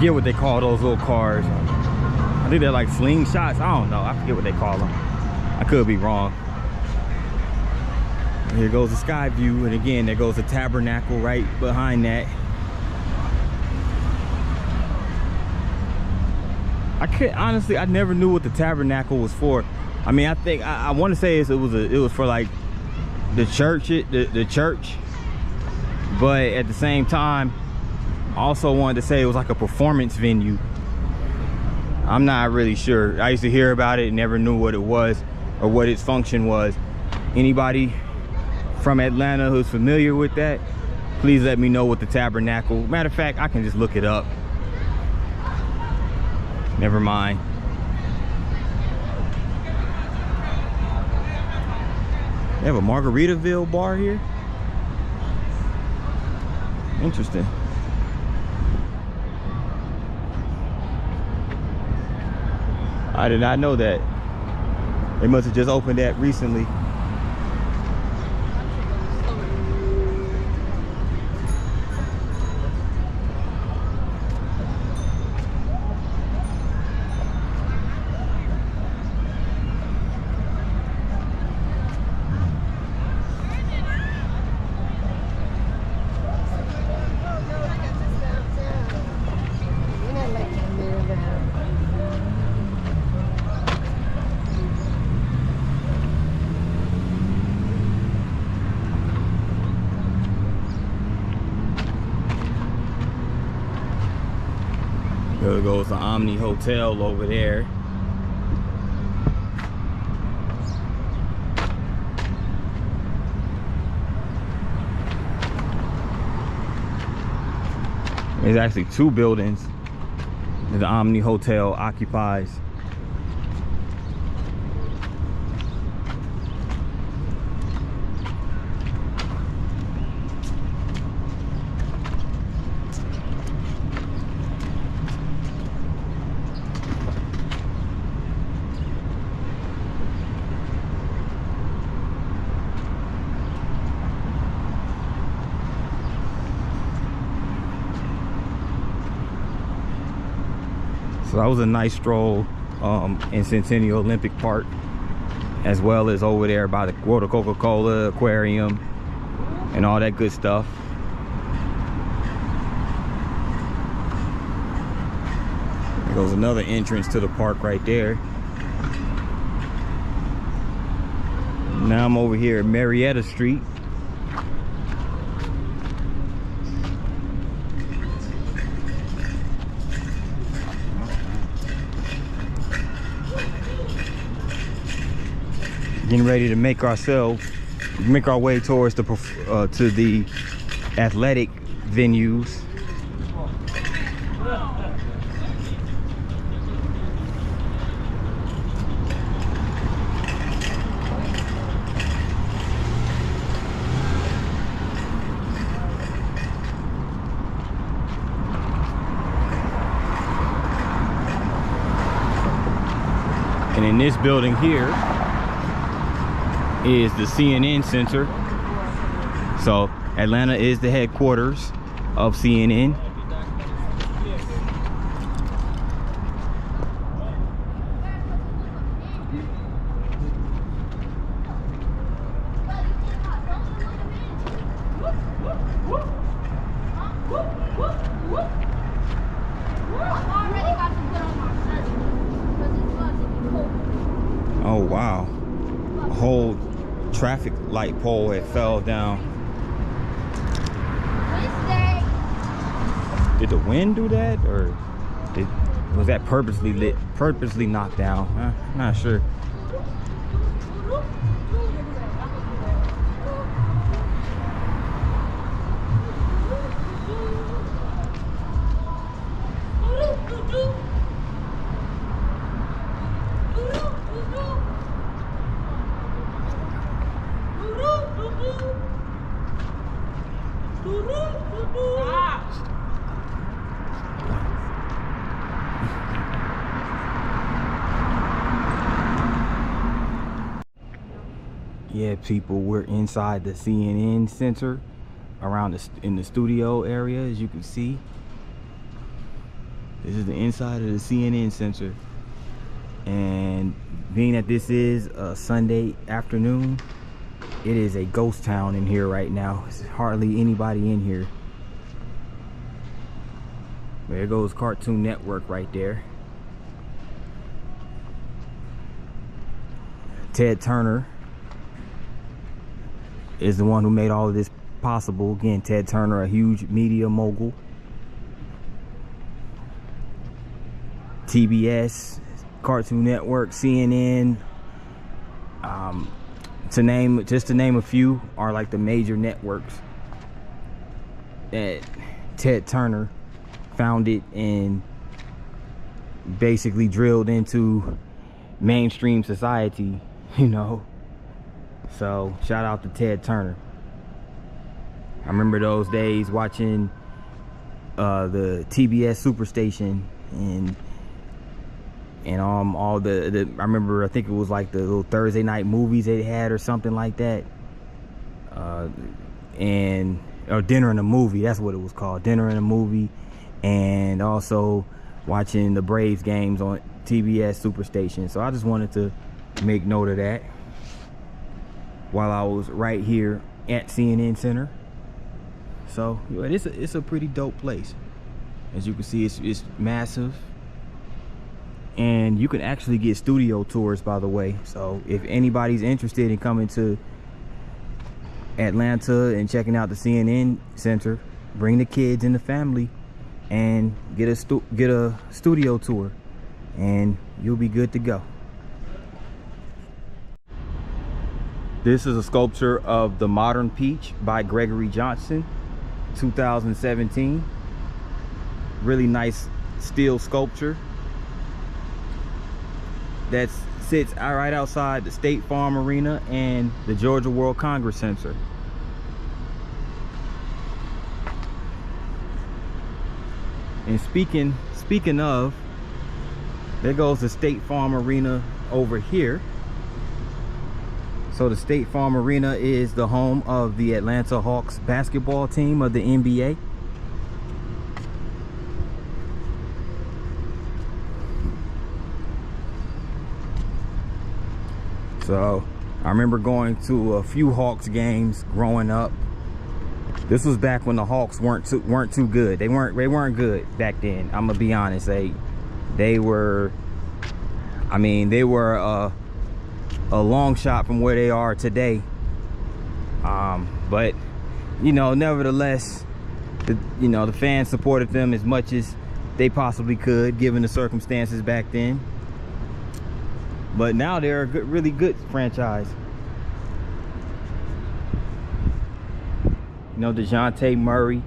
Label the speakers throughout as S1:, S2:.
S1: forget what they call those little cars. I think they're like slingshots. I don't know. I forget what they call them. I could be wrong. Here goes the sky view, and again, there goes the tabernacle right behind that. Honestly, I never knew what the tabernacle was for. I mean, I think I want to say it was for like the church, the church. But at the same time, I also wanted to say it was like a performance venue. I'm not really sure. I used to hear about it and never knew what it was or what its function was. Anybody from Atlanta who's familiar with that, please let me know what the tabernacle. Matter of fact, I can just look it up. Never mind. They have a Margaritaville bar here. Interesting. I did not know that. They must have just opened that recently. There goes the Omni Hotel over there. There's actually two buildings that the Omni Hotel occupies. So that was a nice stroll in Centennial Olympic Park, as well as over there by the World of Coca-Cola Aquarium and all that good stuff. There goes another entrance to the park right there. Now I'm over here at Marietta Street. Getting ready to make our way towards the athletic venues. And in this building here is the CNN Center. So Atlanta is the headquarters of CNN. Oh wow, a whole traffic light pole had fell down. Did the wind do that, or was that purposely knocked down? I'm not sure. Yeah, people, we're inside the CNN Center, around in the studio area, as you can see. This is the inside of the CNN Center. And being that this is a Sunday afternoon, it is a ghost town in here right now. There's hardly anybody in here. There goes Cartoon Network right there. Ted Turner is the one who made all of this possible. Again, Ted Turner, a huge media mogul. TBS, Cartoon Network, CNN, to name a few, are like the major networks that Ted Turner founded and basically drilled into mainstream society, you know. So shout out to Ted Turner. I remember those days watching the TBS Superstation and all the I remember, I think it was like the little Thursday night movies they had or something like that, or Dinner and a Movie, that's what it was called, Dinner and a Movie. And also watching the Braves games on TBS Superstation. So I just wanted to make note of that while I was right here at CNN Center. So it's a pretty dope place. As you can see, it's massive. And you can actually get studio tours, by the way. So if anybody's interested in coming to Atlanta and checking out the CNN Center, bring the kids and the family and get a studio tour, and you'll be good to go. This is a sculpture of the Modern Peach by Gregory Johnson, 2017. Really nice steel sculpture that sits right outside the State Farm Arena and the Georgia World Congress Center. And speaking of, there goes the State Farm Arena over here. So the State Farm Arena is the home of the Atlanta Hawks basketball team of the NBA. So I remember going to a few Hawks games growing up. This was back when the Hawks weren't too good. They weren't good back then. I'm gonna be honest. They were a long shot from where they are today. But you know, nevertheless, the fans supported them as much as they possibly could, given the circumstances back then. But now they're a really good franchise. You know, DeJounte Murray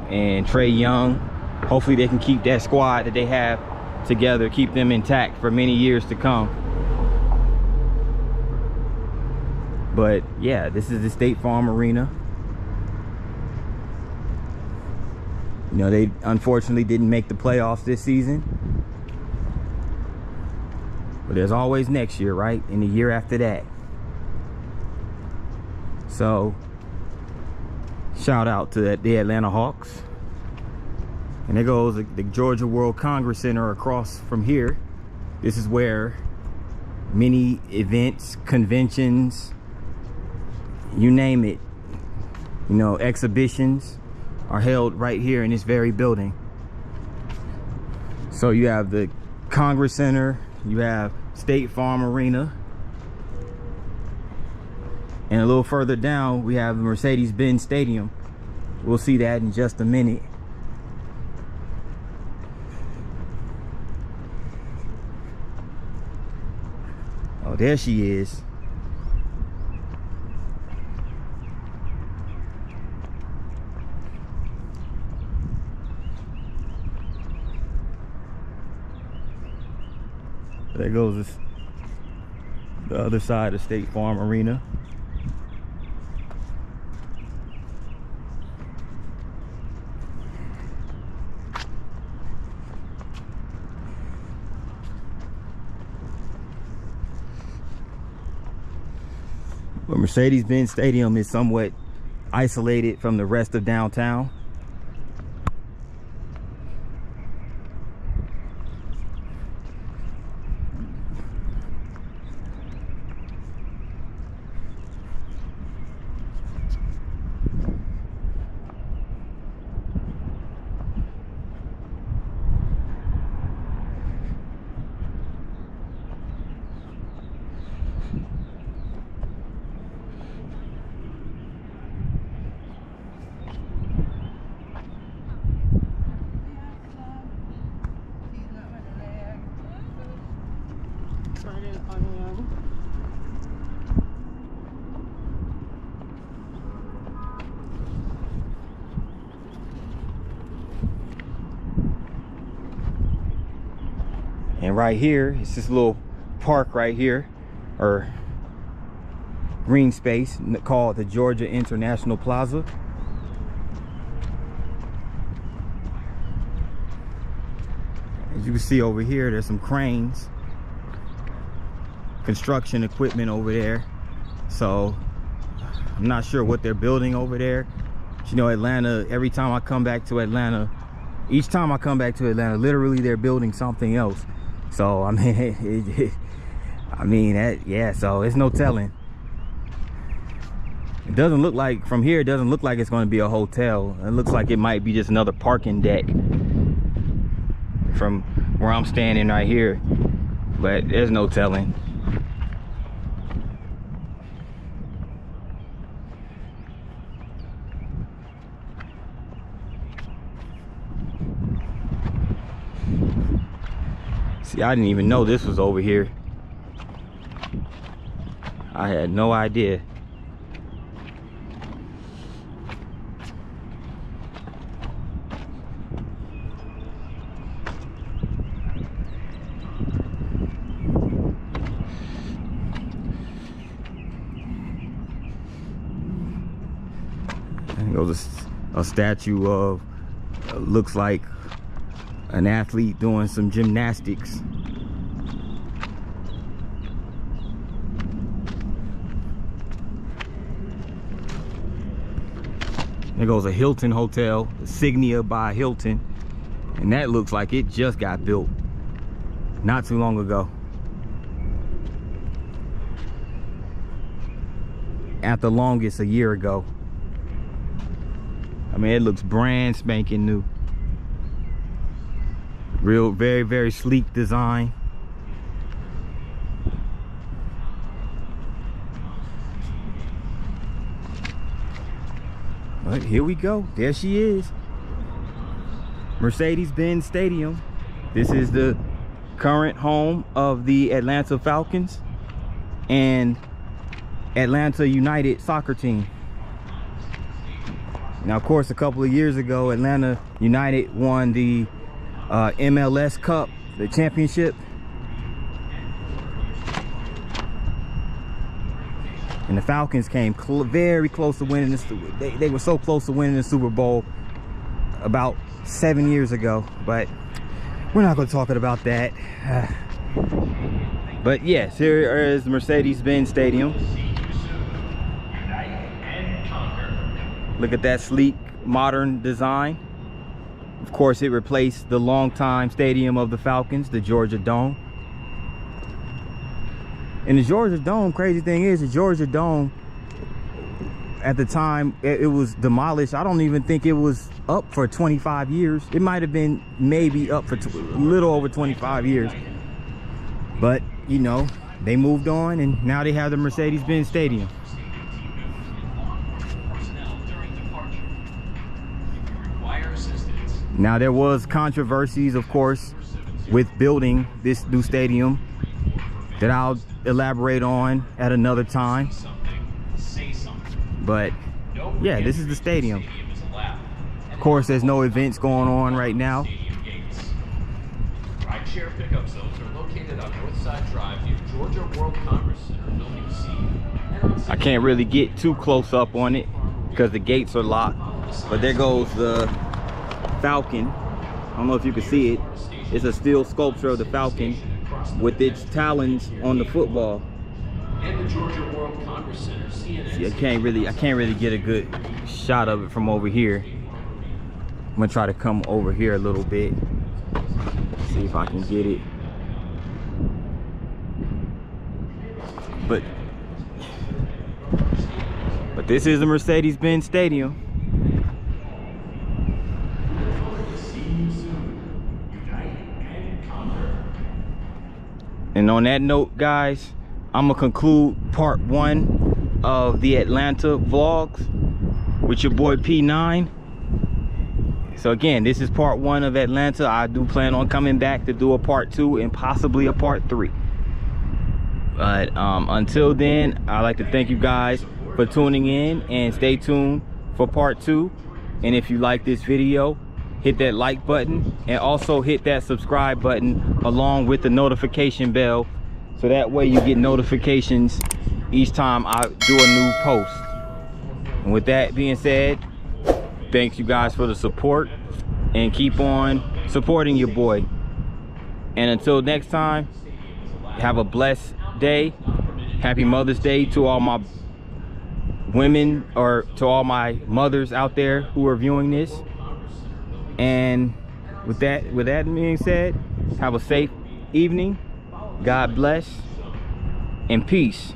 S1: and Trae Young. Hopefully they can keep that squad that they have together, keep them intact for many years to come. But yeah, this is the State Farm Arena. You know, they unfortunately didn't make the playoffs this season. But there's always next year, right? And the year after that. So, shout out to the Atlanta Hawks. And there goes the Georgia World Congress Center across from here. This is where many events, conventions, you name it, you know, exhibitions are held right here in this very building. So you have the Congress Center, you have State Farm Arena, and a little further down we have the Mercedes-Benz Stadium. We'll see that in just a minute. Oh, there she is. There goes the other side of State Farm Arena. But Mercedes-Benz Stadium is somewhat isolated from the rest of downtown. And right here, it's this little park right here, or green space, called the Georgia International Plaza. As you can see over here, there's some cranes, construction equipment over there. So I'm not sure what they're building over there. But you know, Atlanta, every time I come back to Atlanta, each time I come back to Atlanta, literally they're building something else. So I mean, yeah, so it's no telling. It doesn't look like, from here, it doesn't look like it's going to be a hotel. It looks like it might be just another parking deck from where I'm standing right here, but there's no telling. See, I didn't even know this was over here. I had no idea. And there's a statue of, looks like an athlete doing some gymnastics. There goes a Hilton hotel, Signia by Hilton, and that looks like it just got built not too long ago. At the longest, a year ago. I mean, it looks brand spanking new. Real, very, very sleek design. But here we go. There she is. Mercedes-Benz Stadium. This is the current home of the Atlanta Falcons and Atlanta United soccer team. Now, of course, a couple of years ago, Atlanta United won the MLS Cup, the championship. And the Falcons came very close to winning this. They were so close to winning the Super Bowl about 7 years ago, but we're not going to talk about that. But yes, here is the Mercedes-Benz Stadium. Look at that sleek, modern design. Of course, it replaced the longtime stadium of the Falcons, the Georgia Dome. And the Georgia Dome, crazy thing is, the Georgia Dome, at the time it was demolished. I don't even think it was up for 25 years. It might have been maybe up for a little over 25 years. But, you know, they moved on, and now they have the Mercedes-Benz Stadium. Now, there was controversies, of course, with building this new stadium that I'll elaborate on at another time. But yeah, this is the stadium. Of course, there's no events going on right now. Rideshare pickup zones are located on Northside Drive near Georgia World Congress Center, Building C. I can't really get too close up on it because the gates are locked. But there goes the Falcon. I don't know if you can see it. It's a steel sculpture of the Falcon with its talons on the football. And the Georgia World Congress Center. See, I can't really get a good shot of it from over here. I'm gonna try to come over here a little bit. See if I can get it. But this is a Mercedes-Benz Stadium. And on that note, guys, I'm gonna conclude part 1 of the Atlanta vlogs with your boy P9. So again, this is part 1 of Atlanta. I do plan on coming back to do a part 2 and possibly a part 3. But until then, I'd like to thank you guys for tuning in, and stay tuned for part 2. And if you like this video, hit that like button and also hit that subscribe button along with the notification bell, so that way you get notifications each time I do a new post. And with that being said, thanks you guys for the support, and keep on supporting your boy. And until next time, have a blessed day. Happy Mother's Day to all my women, or to all my mothers out there who are viewing this. And with that being said, have a safe evening. God bless and peace.